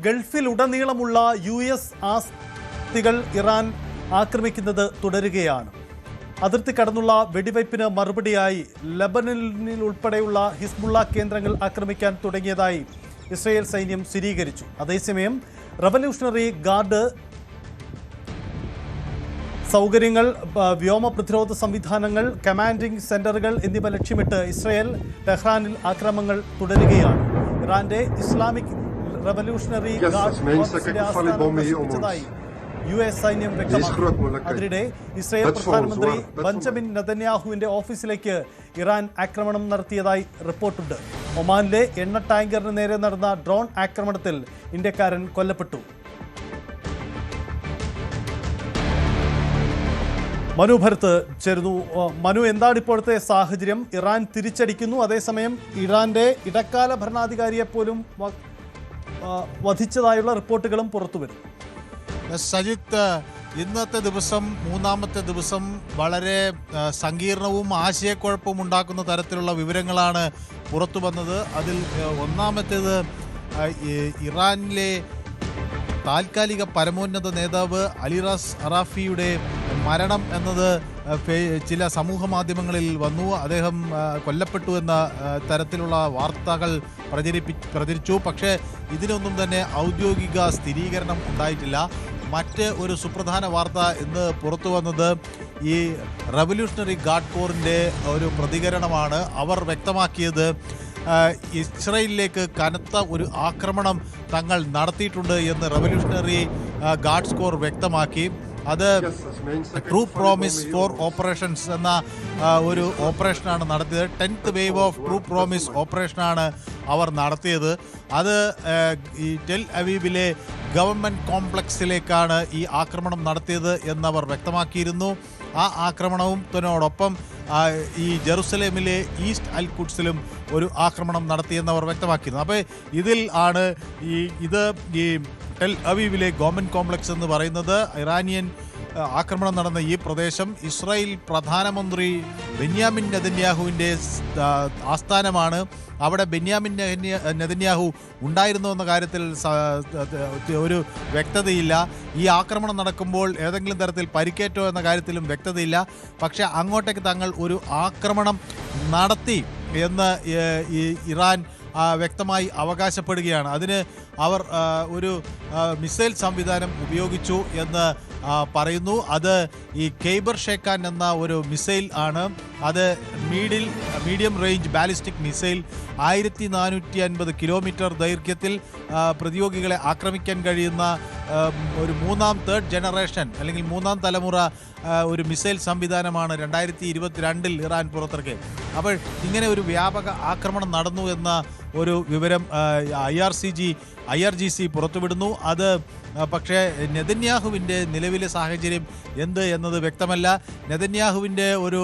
ഗൾഫിലുടനീളമുള്ള US ആസ്തികൾ Iran ആക്രമിക്കുന്നത് തുടരുകയാണ്. അതിർത്തി കടന്നുള്ള വെടിവയ്പ്പിന് മറുപടിയായി ലബനനിൽ ഉൾപ്പെടെയുള്ള ഹിസ്ബുള്ള കേന്ദ്രങ്ങൾ ആക്രമിക്കാൻ തുടങ്ങിയതായി ഇസ്രയേൽ സൈന്യം സ്ഥിരീകരിച്ചു. അതേസമയം റവല്യൂഷണറി ഗാർഡ് സൗകര്യങ്ങൾ, വ്യോമ പ്രതിരോധ സംവിധാനങ്ങൾ, കമാൻഡിംഗ് സെന്ററുകൾ എന്നിവ ലക്ഷ്യമിട്ട് ഇസ്രയേൽ ടെഹ്റാനിൽ ആക്രമണങ്ങൾ തുടരുകയാണ്. ഇറാന്റെ ഇസ്ലാമിക് റവല്യൂഷണറി ഗാർഡ് US സൈന്യം വ്യക്തമാക്കി. അതിനിടെ ഇസ്രയേൽ പ്രധാനമന്ത്രി ബെഞ്ചമിൻ നെതന്യാഹുവിന്റെ ഓഫീസിലേക്ക് ഇറാൻ ആക്രമണം നടത്തിയതായി റിപ്പോർട്ടുണ്ട്. ഒമാനിലെ എണ്ണ ടാങ്കറിന് നേരെ നടന്ന ഡ്രോൺ ആക്രമണത്തിൽ ഇന്ത്യക്കാരൻ കൊല്ലപ്പെട്ടു. മനു ഭരത് ചേരുന്നു. മനു, എന്താണ് ഇപ്പോഴത്തെ സാഹചര്യം? ഇറാൻ തിരിച്ചടിക്കുന്നു, അതേസമയം ഇറാന്റെ ഇടക്കാല ഭരണാധികാരിയെ പോലും വധിച്ചതായുള്ള റിപ്പോർട്ടുകളും പുറത്തുവരും. സജിത്ത്, ഇന്നത്തെ ദിവസം, മൂന്നാമത്തെ ദിവസം വളരെ സങ്കീർണവും ആശയക്കുഴപ്പവും ഉണ്ടാക്കുന്ന തരത്തിലുള്ള വിവരങ്ങളാണ് പുറത്തു വന്നത്. അതിൽ ഒന്നാമത്തേത് ഇറാനിലെ താൽക്കാലിക പരമോന്നത നേതാവ് അലിറാസ് അറാഫിയുടെ മരണം എന്നത് ചില സമൂഹ മാധ്യമങ്ങളിൽ വന്നു. അദ്ദേഹം കൊല്ലപ്പെട്ടു എന്ന തരത്തിലുള്ള വാർത്തകൾ പ്രചരിച്ചു. പക്ഷേ ഇതിനൊന്നും തന്നെ ഔദ്യോഗിക സ്ഥിരീകരണം ഉണ്ടായിട്ടില്ല. മറ്റ് ഒരു സുപ്രധാന വാർത്ത ഇന്ന് പുറത്തു വന്നത് ഈ റവല്യൂഷണറി ഗാർഡ് കോറിൻ്റെ ഒരു പ്രതികരണമാണ്. അവർ വ്യക്തമാക്കിയത് ഇസ്രയേലിലേക്ക് കനത്ത ഒരു ആക്രമണം തങ്ങൾ നടത്തിയിട്ടുണ്ട് എന്ന് റവല്യൂഷണറി ഗാർഡ്സ് കോർ വ്യക്തമാക്കി. അത് ട്രൂ പ്രോമിസ് ഫോർ ഓപ്പറേഷൻസ് എന്ന ഒരു ഓപ്പറേഷനാണ് നടത്തിയത്. 10th wave of true promise ഓപ്പറേഷനാണ് അവർ നടത്തിയത്. അത് ഈ ടെൽ അവീവിലെ ഗവൺമെൻറ് കോംപ്ലക്സിലേക്കാണ് ഈ ആക്രമണം നടത്തിയത് എന്നവർ വ്യക്തമാക്കിയിരുന്നു. ആ ആക്രമണത്തിനോടൊപ്പം ഈ ജെറുസലേമിലെ ഈസ്റ്റ് അൽ ഖുദ്സിലും ഒരു ആക്രമണം നടത്തിയെന്നവർ വ്യക്തമാക്കിയിരുന്നു. അപ്പോൾ ഇതിൽ ആണ് ഈ ടെൽ അവീവിലെ ഗവൺമെൻറ് കോംപ്ലക്സ് എന്ന് പറയുന്നത്. ഇറാനിയൻ ആക്രമണം നടന്ന ഈ പ്രദേശം ഇസ്രായേൽ പ്രധാനമന്ത്രി ബെന്യാമിൻ നെതന്യാഹുവിൻ്റെ ആസ്ഥാനമാണ്. അവിടെ ബെന്യാമിൻ നെതന്യാഹു ഉണ്ടായിരുന്നു എന്ന കാര്യത്തിൽ ഒരു വ്യക്തതയില്ല. ഈ ആക്രമണം നടക്കുമ്പോൾ ഏതെങ്കിലും തരത്തിൽ പരിക്കേറ്റോ എന്ന കാര്യത്തിലും വ്യക്തതയില്ല. പക്ഷേ അങ്ങോട്ടേക്ക് തങ്ങൾ ഒരു ആക്രമണം നടത്തി എന്ന് ഇറാൻ വ്യക്തമായി അവകാശപ്പെടുകയാണ്. അതിന് അവർ ഒരു മിസൈൽ സംവിധാനം ഉപയോഗിച്ചു എന്ന് പറയുന്നു. അത് ഈ ഖൈബർ ഷേഖാൻ എന്ന ഒരു മിസൈൽ ആണ്. അത് medium range ballistic missile 1450 kilometre ദൈർഘ്യത്തിൽ പ്രതിയോഗികളെ ആക്രമിക്കാൻ കഴിയുന്ന ഒരു തേർഡ് ജനറേഷൻ അല്ലെങ്കിൽ മൂന്നാം തലമുറ ഒരു മിസൈൽ സംവിധാനമാണ് 2022 ഇറാൻ പുറത്തിറക്കിയത്. അപ്പോൾ ഇങ്ങനെ ഒരു വ്യാപക ആക്രമണം നടന്നു എന്ന ഒരു വിവരം IRGC പുറത്തുവിടുന്നു. അത് പക്ഷേ നെതന്യാഹുവിൻ്റെ നിലവിലെ സാഹചര്യം എന്ത് എന്നത് വ്യക്തമല്ല. നെതന്യാഹുവിൻ്റെ ഒരു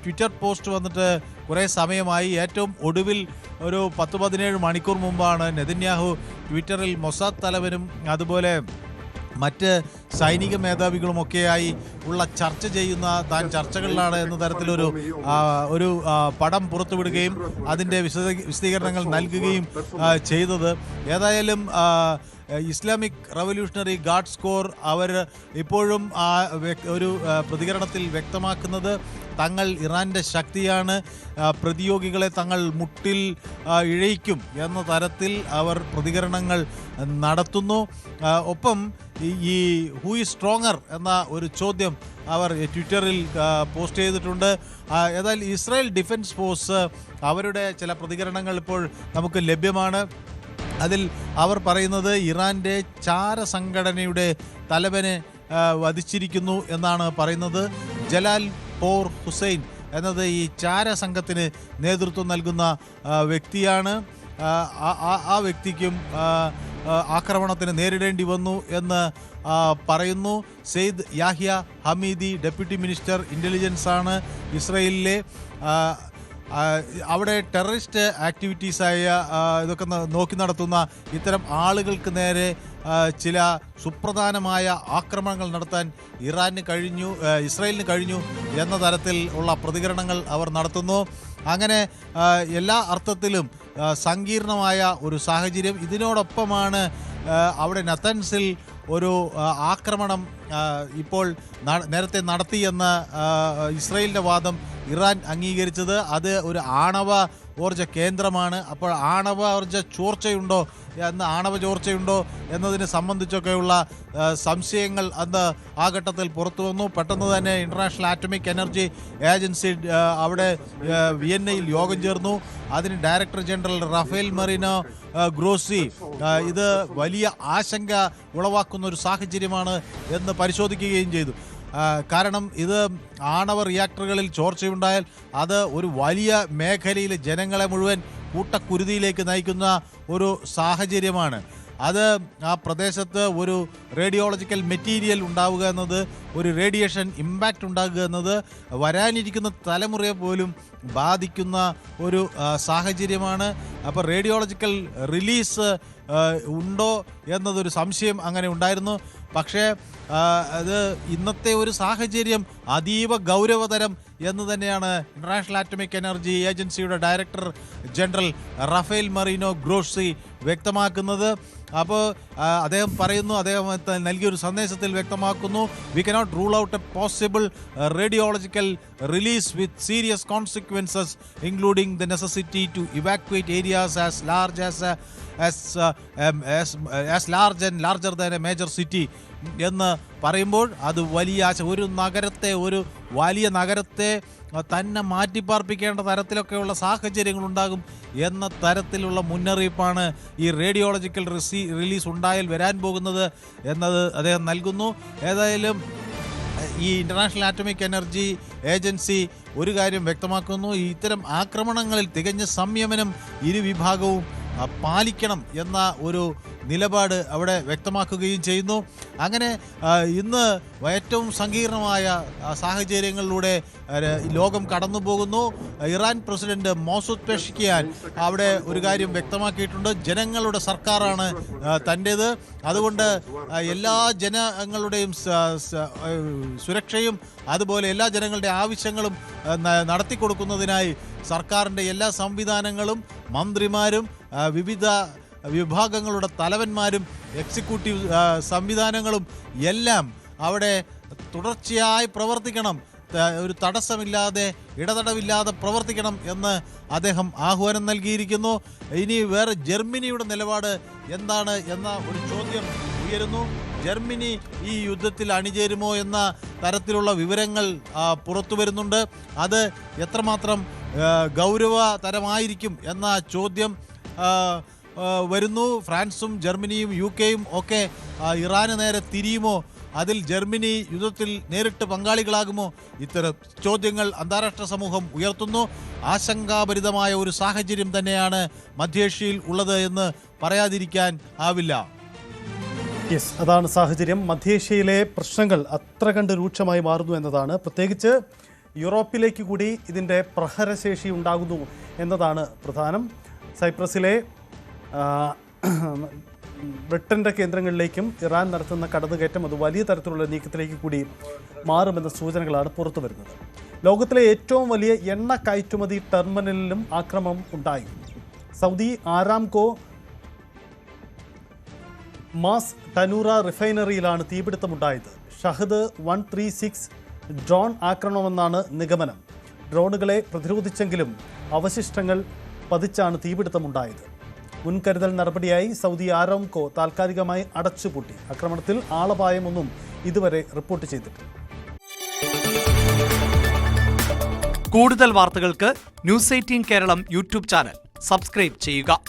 ട്വിറ്റർ പോസ്റ്റ് വന്നിട്ട് കുറേ സമയമായി. ഏറ്റവും ഒടുവിൽ ഒരു 10-17 മണിക്കൂർ മുമ്പാണ് നെതന്യാഹു ട്വിറ്ററിൽ മൊസാദ് തലവനും അതുപോലെ മറ്റ് സൈനിക മേധാവികളുമൊക്കെയായി ഉള്ള ചർച്ച ചെയ്യുന്ന താൻ ചർച്ചകളിലാണ് എന്ന തരത്തിലൊരു പടം പുറത്തുവിടുകയും അതിൻ്റെ വിശദീകരണങ്ങൾ നൽകുകയും ചെയ്തത്. ഏതായാലും ഇസ്ലാമിക് റവല്യൂഷണറി ഗാർഡ്സ് കോർ അവർ ഇപ്പോഴും ഒരു പ്രതികരണത്തിൽ വ്യക്തമാക്കുന്നത് തങ്ങൾ ഇറാൻ്റെ ശക്തിയാണ്, പ്രതിയോഗികളെ തങ്ങൾ മുട്ടിൽ ഇഴയിക്കും എന്ന തരത്തിൽ അവർ പ്രതികരണങ്ങൾ നടത്തുന്നു. ഒപ്പം ഈ ഹൂ ഈസ് സ്ട്രോങ്ങർ എന്ന ഒരു ചോദ്യം അവർ ട്വിറ്ററിൽ പോസ്റ്റ് ചെയ്തിട്ടുണ്ട്. ഏതായാലും ഇസ്രായേൽ ഡിഫൻസ് ഫോഴ്സ് അവരുടെ ചില പ്രതികരണങ്ങൾ ഇപ്പോൾ നമുക്ക് ലഭ്യമാണ്. അതിൽ അവർ പറയുന്നത് ഇറാൻ്റെ ചാരസംഘടനയുടെ തലവനെ വധിച്ചിരിക്കുന്നു എന്നാണ് പറയുന്നത്. ജലാൽ പോർ ഹുസൈൻ എന്നത് ഈ ചാരസംഘത്തിന് നേതൃത്വം നൽകുന്ന വ്യക്തിയാണ്. ആ വ്യക്തിക്കും ആക്രമണത്തിന് നേരിടേണ്ടി വന്നു എന്ന് പറയുന്നു. Seyed Yahya Hamidi deputy minister intelligence ആണ് ഇസ്രയേലിലെ. അവിടെ ടെററിസ്റ്റ് ആക്ടിവിറ്റീസായ ഇതൊക്കെ നോക്കി നടത്തുന്ന ഇത്തരം ആളുകൾക്ക് നേരെ ചില സുപ്രധാനമായ ആക്രമണങ്ങൾ നടത്താൻ ഇസ്രായേലിന് കഴിഞ്ഞു എന്ന തരത്തിൽ ഉള്ള പ്രതികരണങ്ങൾ അവർ നടത്തുന്നു. അങ്ങനെ എല്ലാ അർത്ഥത്തിലും സങ്കീർണമായ ഒരു സാഹചര്യം. ഇതിനോടൊപ്പമാണ് അവിടെ നതൻസിൽ ഒരു ആക്രമണം ഇപ്പോൾ നേരത്തെ നടത്തിയെന്ന് ഇസ്രയേലിൻ്റെ വാദം ഇറാൻ അംഗീകരിച്ചത്. അത് ഒരു ആണവ ഊർജ്ജ കേന്ദ്രമാണ്. അപ്പോൾ ആണവ ചോർച്ചയുണ്ടോ എന്നതിനെ സംബന്ധിച്ചൊക്കെയുള്ള സംശയങ്ങൾ അന്ന് ആ ഘട്ടത്തിൽ പുറത്തു വന്നു. പെട്ടെന്ന് തന്നെ ഇൻ്റർനാഷണൽ ആറ്റോമിക് എനർജി ഏജൻസി അവിടെ വിയന്നയിൽ യോഗം ചേർന്നു. അതിന് director general Rafael Mariano Grossi ഇത് വലിയ ആശങ്ക ഉളവാക്കുന്ന ഒരു സാഹചര്യമാണ് എന്ന് പരിശോധിക്കുകയും ചെയ്തു. കാരണം ഇത് ആണവ റിയാക്ടറുകളിൽ ചോർച്ചയുണ്ടായാൽ അത് ഒരു വലിയ മേഖലയിലെ ജനങ്ങളെ മുഴുവൻ കൂട്ടക്കുരുതിയിലേക്ക് നയിക്കുന്ന ഒരു സാഹചര്യമാണ്. അത് ആ പ്രദേശത്ത് ഒരു റേഡിയോളജിക്കൽ മെറ്റീരിയൽ ഉണ്ടാവുക എന്നത്, ഒരു റേഡിയേഷൻ ഇമ്പാക്റ്റ് ഉണ്ടാകുക എന്നത് വരാനിരിക്കുന്ന തലമുറയെ പോലും ബാധിക്കുന്ന ഒരു സാഹചര്യമാണ്. അപ്പോൾ റേഡിയോളജിക്കൽ റിലീസ് ഉണ്ടോ എന്നതൊരു സംശയം അങ്ങനെ ഉണ്ടായിരുന്നു. പക്ഷേ അത് ഇന്നത്തെ ഒരു സാഹചര്യം അതീവ ഗൗരവതരം എന്ന് തന്നെയാണ് ഇൻ്റർനാഷണൽ ആറ്റോമിക് എനർജി ഏജൻസിയുടെ director general Rafael Mariano Grossi വ്യക്തമാക്കുന്നത്. അപ്പോൾ അദ്ദേഹം പറയുന്നു, അദ്ദേഹം നൽകിയൊരു സന്ദേശത്തിൽ വ്യക്തമാക്കുന്നു, we cannot rule out a possible radiological release with serious consequences including the necessity to evacuate areas as large and larger than a major city എന്ന് പറയുമ്പോൾ അത് വലിയ ഒരു വലിയ നഗരത്തെ തന്നെ മാറ്റിപ്പാർപ്പിക്കേണ്ട തരത്തിലൊക്കെയുള്ള സാഹചര്യങ്ങളുണ്ടാകും എന്ന തരത്തിലുള്ള മുന്നറിയിപ്പാണ് ഈ റേഡിയോളജിക്കൽ റിലീസ് ഉണ്ടായാൽ വരാൻ പോകുന്നത് എന്നത് അദ്ദേഹം നൽകുന്നു. ഏതായാലും ഈ ഇൻ്റർനാഷണൽ ആറ്റോമിക് എനർജി ഏജൻസി ഒരു കാര്യം വ്യക്തമാക്കുന്നു, ഇത്തരം ആക്രമണങ്ങളിൽ തികഞ്ഞ സംയമനം ഇരു വിഭാഗവും പാലിക്കണം എന്ന ഒരു നിലപാട് അവിടെ വ്യക്തമാക്കുകയും ചെയ്യുന്നു. അങ്ങനെ ഇന്ന് ഏറ്റവും സങ്കീർണമായ സാഹചര്യങ്ങളിലൂടെ ലോകം കടന്നു പോകുന്നു. ഇറാൻ പ്രസിഡന്റ് മൗസൂദ് പെഷ്കിയാൻ അവിടെ ഒരു കാര്യം വ്യക്തമാക്കിയിട്ടുണ്ട്, ജനങ്ങളുടെ സർക്കാരാണ് തൻ്റേത്, അതുകൊണ്ട് എല്ലാ ജനങ്ങളുടെയും സുരക്ഷയും അതുപോലെ എല്ലാ ജനങ്ങളുടെ ആവശ്യങ്ങളും നടത്തിക്കൊടുക്കുന്നതിനായി സർക്കാരിൻ്റെ എല്ലാ സംവിധാനങ്ങളും മന്ത്രിമാരും വിവിധ വിഭാഗങ്ങളുടെ തലവന്മാരും എക്സിക്യൂട്ടീവ് സംവിധാനങ്ങളും എല്ലാം അവിടെ തുടർച്ചയായി പ്രവർത്തിക്കണം, ഒരു തടസ്സമില്ലാതെ ഇടതടവില്ലാതെ പ്രവർത്തിക്കണം എന്ന് അദ്ദേഹം ആഹ്വാനം നൽകിയിരിക്കുന്നു. ഇനി വേറെ ജർമ്മനിയുടെ നിലപാട് എന്താണ് എന്ന ഒരു ചോദ്യം ഉയരുന്നു. ജർമ്മനി ഈ യുദ്ധത്തിൽ അണിചേരുമോ എന്ന തരത്തിലുള്ള വിവരങ്ങൾ പുറത്തു വരുന്നുണ്ട്. അത് എത്രമാത്രം ഗൗരവതരമായിരിക്കും എന്ന ചോദ്യം വരുന്നു. ഫ്രാൻസും ജർമ്മനിയും UK-യും ഒക്കെ ഇറാന് നേരെ തിരിയുമോ, അതിൽ ജർമ്മനി യുദ്ധത്തിൽ നേരിട്ട് പങ്കാളികളാകുമോ, ഇത്തരം ചോദ്യങ്ങൾ അന്താരാഷ്ട്ര സമൂഹം ഉയർത്തുന്നു. ആശങ്കാഭരിതമായ ഒരു സാഹചര്യം തന്നെയാണ് മധ്യേഷ്യയിൽ ഉള്ളത് എന്ന് പറയാതിരിക്കാൻ ആവില്ല. അതാണ് സാഹചര്യം. മധ്യേഷ്യയിലെ പ്രശ്നങ്ങൾ അത്ര കണ്ട് രൂക്ഷമായി മാറുന്നു എന്നതാണ്. പ്രത്യേകിച്ച് യൂറോപ്പിലേക്ക് കൂടി ഇതിൻ്റെ പ്രഹരശേഷി ഉണ്ടാകുന്നു എന്നതാണ് പ്രധാനം. സൈപ്രസിലെ ബ്രിട്ടൻ്റെ കേന്ദ്രങ്ങളിലേക്കും ഇറാൻ നടത്തുന്ന കടന്നുകയറ്റം അത് വലിയ തരത്തിലുള്ള നീക്കത്തിലേക്ക് കൂടി മാറുമെന്ന സൂചനകളാണ് പുറത്തു വരുന്നത്. ലോകത്തിലെ ഏറ്റവും വലിയ എണ്ണ കയറ്റുമതി ടെർമിനലിലും ആക്രമണം ഉണ്ടായി. സൗദി ആരാംകോ മാസ് ടനൂറ റിഫൈനറിയിലാണ് തീപിടുത്തമുണ്ടായത്. ഷഹദ് 136 ഡ്രോൺ ആക്രമണമെന്നാണ് നിഗമനം. ഡ്രോണുകളെ പ്രതിരോധിച്ചെങ്കിലും അവശിഷ്ടങ്ങൾ പതിച്ചാണ് തീപിടുത്തമുണ്ടായത്. മുൻകരുതൽ നടപടിയായി സൗദി ആരാംകോ താൽക്കാലികമായി അടച്ചുപൂട്ടി. ആക്രമണത്തിൽ ആളപായമൊന്നും ഇതുവരെ റിപ്പോർട്ട് ചെയ്തിട്ടില്ല. കൂടുതൽ വാർത്തകൾക്ക് news 18 Keralam YouTube channel subscribe ചെയ്യുക.